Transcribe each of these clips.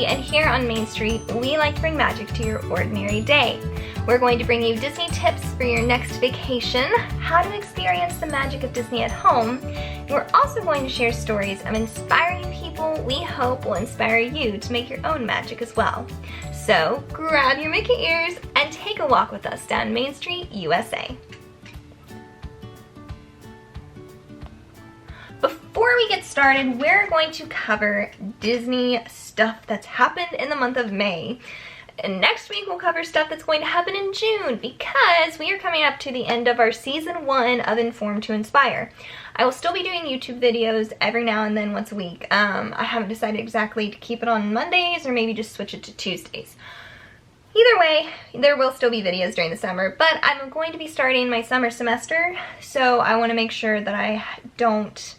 Marie, and here on Main Street, we like to bring magic to your ordinary day. We're going to bring you Disney tips for your next vacation, how to experience the magic of Disney at home, and we're also going to share stories of inspiring people we hope will inspire you to make your own magic as well. So grab your Mickey ears and take a walk with us down Main Street, USA. Before we get started, we're going to cover Disney stuff that's happened in the month of May. And next week we'll cover stuff that's going to happen in June because we are coming up to the end of our season 1 of Inform to Inspire. I will still be doing YouTube videos every now and then once a week. I haven't decided exactly to keep it on Mondays or maybe just switch it to Tuesdays. Either way, there will still be videos during the summer, but I'm going to be starting my summer semester, so I want to make sure that I don't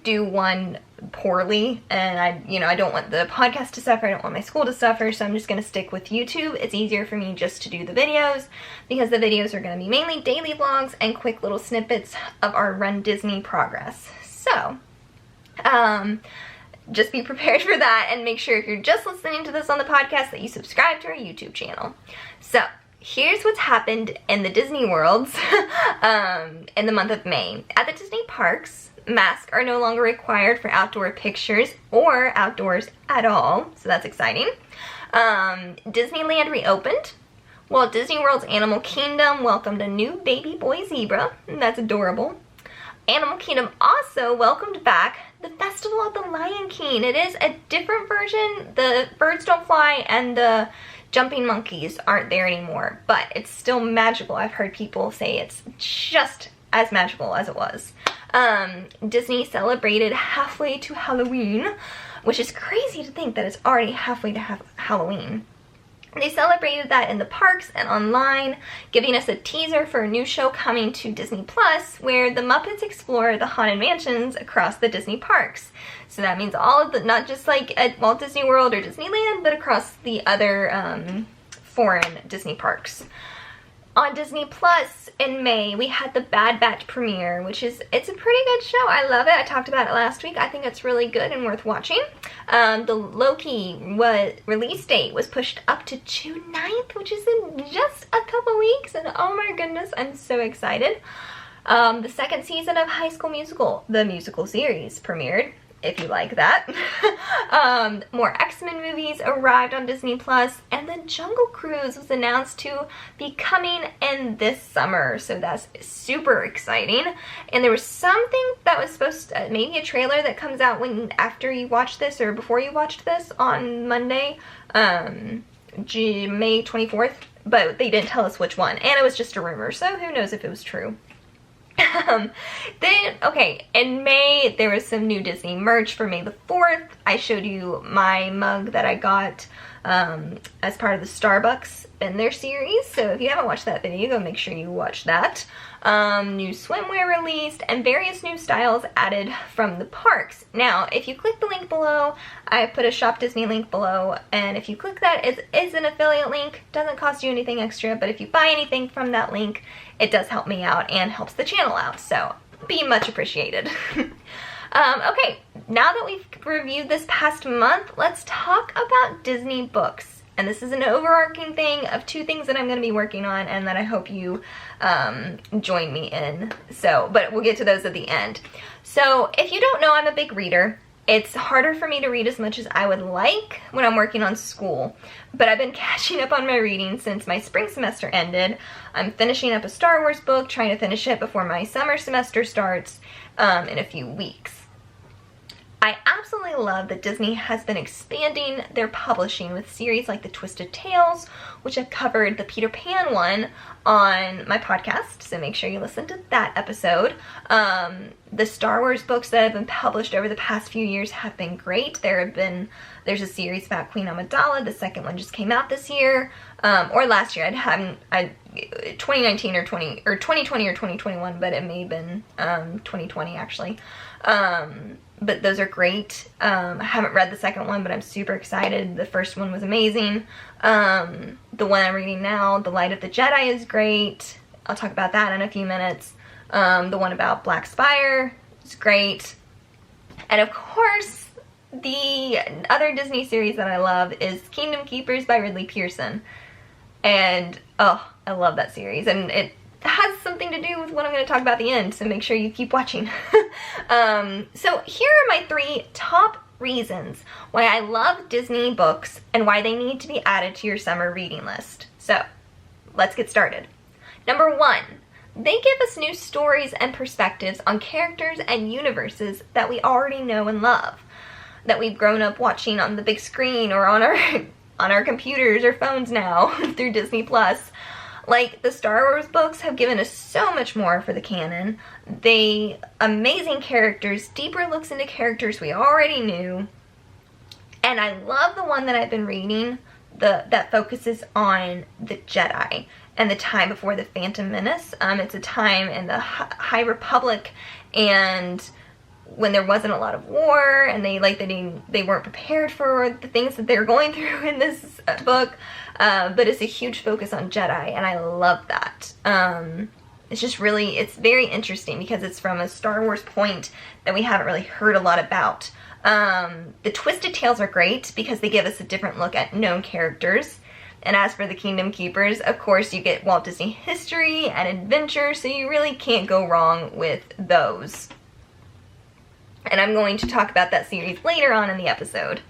do one poorly, and I don't want the podcast to suffer, I don't want my school to suffer, so I'm just going to stick with YouTube. It's easier for me just to do the videos because the videos are going to be mainly daily vlogs and quick little snippets of our Run Disney progress. So, just be prepared for that, and make sure if you're just listening to this on the podcast that you subscribe to our YouTube channel. So, here's what's happened in the Disney worlds in the month of May. At the Disney parks, masks are no longer required for outdoor pictures or outdoors at all, so that's exciting. Disneyland reopened. Walt Disney World's Animal Kingdom welcomed a new baby boy zebra, and that's adorable. Animal Kingdom also welcomed back the Festival of the Lion King. It is a different version. The birds don't fly and the jumping monkeys aren't there anymore, but it's still magical. I've heard people say it's just as magical as it was. Disney celebrated halfway to Halloween, which is crazy to think that it's already halfway to Halloween. They celebrated that in the parks and online, giving us a teaser for a new show coming to Disney Plus, where the Muppets explore the Haunted Mansions across the Disney parks. So that means all of the, not just like at Walt Disney World or Disneyland, but across the other foreign Disney parks. On Disney Plus in May, we had the Bad Batch premiere, it's a pretty good show. I love it. I talked about it last week. I think it's really good and worth watching. The Loki release date was pushed up to June 9th, which is in just a couple weeks, and oh my goodness, I'm so excited. The second season of High School Musical, the musical series, premiered, if you like that. More X-Men movies arrived on Disney Plus, and the Jungle Cruise was announced to be coming in this summer, so that's super exciting. And there was something that was supposed to, maybe a trailer that comes out after you watch this or before you watched this on Monday, May 24th, but they didn't tell us which one, and it was just a rumor, so who knows if it was true. In May, there was some new Disney merch for May the 4th. I showed you my mug that I got as part of the Starbucks in their series. So if you haven't watched that video, go make sure you watch that. New swimwear released and various new styles added from the parks. Now, if you click the link below, I put a Shop Disney link below, and if you click that, it is an affiliate link. Doesn't cost you anything extra, but if you buy anything from that link, it does help me out and helps the channel out, so be much appreciated. Okay, now that we've reviewed this past month, let's talk about Disney books. And this is an overarching thing of 2 things that I'm going to be working on and that I hope you join me in. But we'll get to those at the end. So if you don't know, I'm a big reader. It's harder for me to read as much as I would like when I'm working on school, but I've been catching up on my reading since my spring semester ended. I'm finishing up a Star Wars book, trying to finish it before my summer semester starts in a few weeks. I absolutely love that Disney has been expanding their publishing with series like the Twisted Tales, which I've covered the Peter Pan one on my podcast, so make sure you listen to that episode. The Star Wars books that have been published over the past few years have been great. There's a series about Queen Amidala. The second one just came out this year, or last year. 2019 or 2020 or 2021, but it may have been 2020 actually. But those are great. I haven't read the second one, but I'm super excited. The first one was amazing. The one I'm reading now, The Light of the Jedi, is great. I'll talk about that in a few minutes. The one about Black Spire is great. And of course, the other Disney series that I love is Kingdom Keepers by Ridley Pearson. And, oh, I love that series. And it has something to do with what I'm going to talk about at the end, so make sure you keep watching. So here are my 3 top reasons why I love Disney books and why they need to be added to your summer reading list. So, let's get started. Number 1, they give us new stories and perspectives on characters and universes that we already know and love, that we've grown up watching on the big screen or on our computers or phones now through Disney Plus. Like, the Star Wars books have given us so much more for the canon. They amazing characters, deeper looks into characters we already knew. And I love the one that I've been reading that focuses on the Jedi and the time before the Phantom Menace. It's a time in the High Republic, and when there wasn't a lot of war, and they weren't prepared for the things that they're going through in this book. But it's a huge focus on Jedi, and I love that. It's very interesting because it's from a Star Wars point that we haven't really heard a lot about. The Twisted Tales are great because they give us a different look at known characters. And as for the Kingdom Keepers, of course you get Walt Disney history and adventure, so you really can't go wrong with those. And I'm going to talk about that series later on in the episode.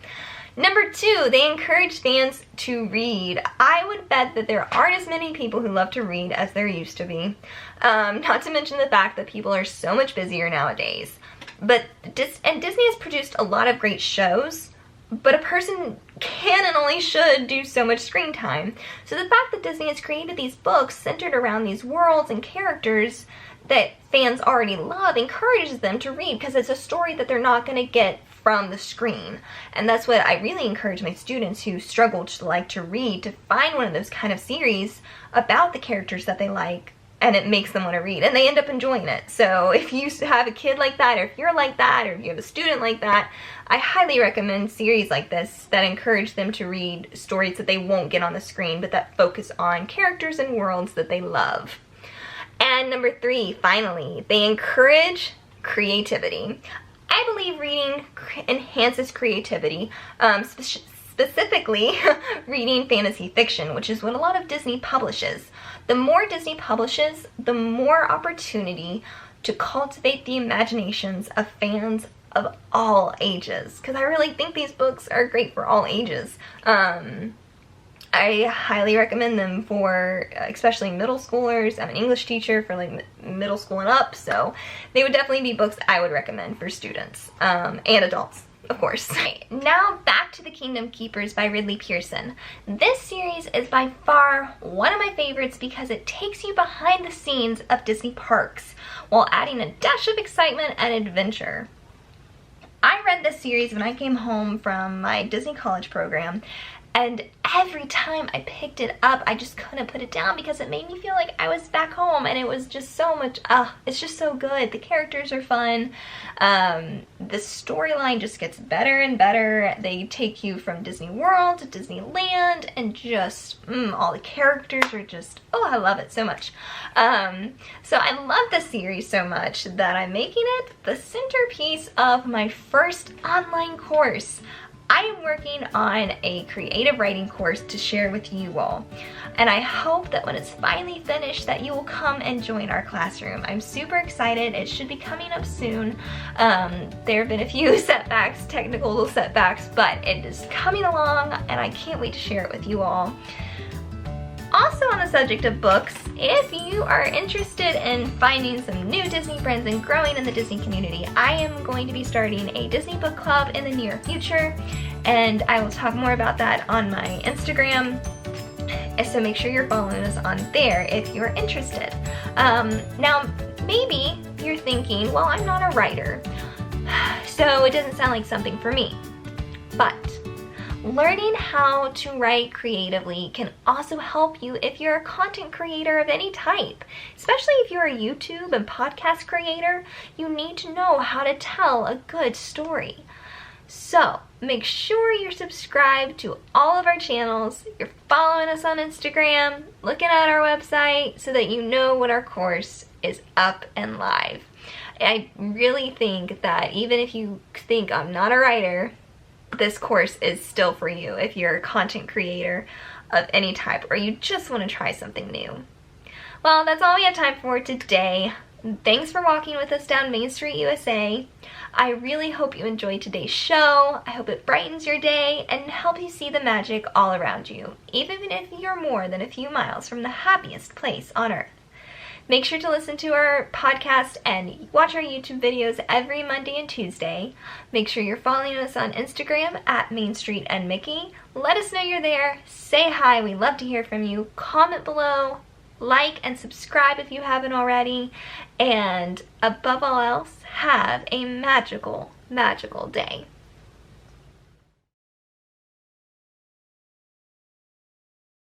Number 2, they encourage fans to read. I would bet that there aren't as many people who love to read as there used to be. Not to mention the fact that people are so much busier nowadays. And Disney has produced a lot of great shows, but a person can and only should do so much screen time. So the fact that Disney has created these books centered around these worlds and characters that fans already love encourages them to read, because it's a story that they're not going to get from the screen. And that's what I really encourage my students who struggle to like to read to find one of those kind of series about the characters that they like, and it makes them want to read, and they end up enjoying it. So if you have a kid like that, or if you're like that, or if you have a student like that, I highly recommend series like this that encourage them to read stories that they won't get on the screen, but that focus on characters and worlds that they love. And number 3, finally, they encourage creativity. I believe reading enhances creativity, specifically reading fantasy fiction, which is what a lot of Disney publishes. The more Disney publishes, the more opportunity to cultivate the imaginations of fans of all ages, because I really think these books are great for all ages. I highly recommend them for especially middle schoolers. I'm an English teacher for like middle school and up, so they would definitely be books I would recommend for students and adults, of course. Okay, now back to The Kingdom Keepers by Ridley Pearson. This series is by far one of my favorites because it takes you behind the scenes of Disney parks while adding a dash of excitement and adventure. I read this series when I came home from my Disney College program, and every time I picked it up, I just couldn't put it down because it made me feel like I was back home, and it was just so much, it's just so good. The characters are fun. The storyline just gets better and better. They take you from Disney World to Disneyland, and just, all the characters are just, I love it so much. So I love this series so much that I'm making it the centerpiece of my first online course. I am working on a creative writing course to share with you all, and I hope that when it's finally finished that you will come and join our classroom. I'm super excited. It should be coming up soon. There have been a few technical setbacks, but it is coming along, and I can't wait to share it with you all. Also, on the subject of books, if you are interested in finding some new Disney friends and growing in the Disney community, I am going to be starting a Disney book club in the near future, and I will talk more about that on my Instagram, so make sure you're following us on there if you're interested. Now, maybe you're thinking, well, I'm not a writer, so it doesn't sound like something for me, but learning how to write creatively can also help you if you're a content creator of any type. Especially if you're a YouTube and podcast creator, you need to know how to tell a good story. So make sure you're subscribed to all of our channels, you're following us on Instagram, looking at our website, so that you know when our course is up and live. I really think that even if you think I'm not a writer, this course is still for you if you're a content creator of any type or you just want to try something new. Well, that's all we have time for today. Thanks for walking with us down Main Street, USA. I really hope you enjoyed today's show. I hope it brightens your day and helps you see the magic all around you, even if you're more than a few miles from the happiest place on earth. Make sure to listen to our podcast and watch our YouTube videos every Monday and Tuesday. Make sure you're following us on Instagram at Main Street and Mickey. Let us know you're there. Say hi. We love to hear from you. Comment below. Like and subscribe if you haven't already. And above all else, have a magical, magical day.